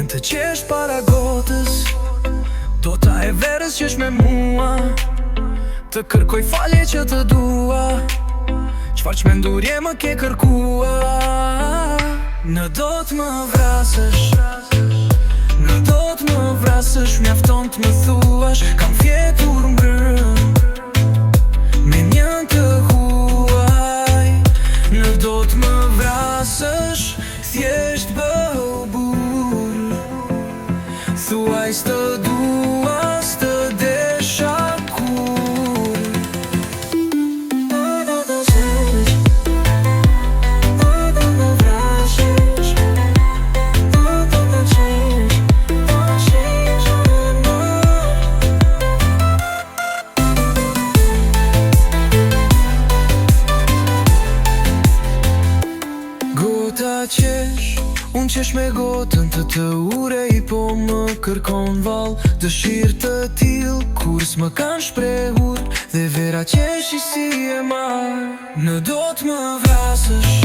Vjen të qesh para gotës, do ta e verës qesh me mua, të kërkoj falje që të dua, qfar qmendurje më ke kërkua. Në do t'më vrasësh, në do t'më vrasësh, mjafton t'më thuash, kam fjetur mbrëm, me njën të huaj. Në do t'më vrasësh, thjesht bëhu bur, thuaj s'të dua, s'të desha kur. Gota qesh, unë qesh me gotën të urej, po më kërkon val, dëshirë të til, kur s'më kanë shprehur, dhe vera qesh i si e marë. Në do t'më vrasësh,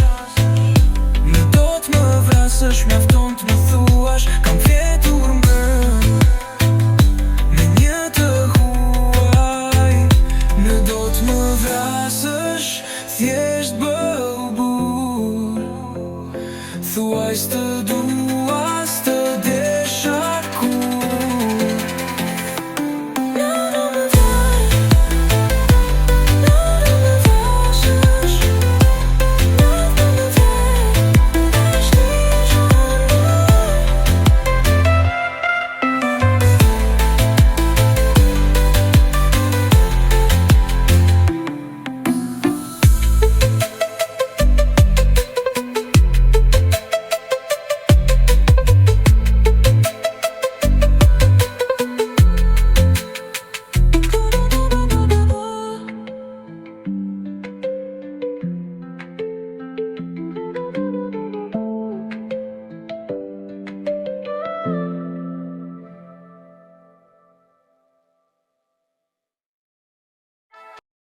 në do t'më vrasësh, mjafton t'më thuash, kam fjetur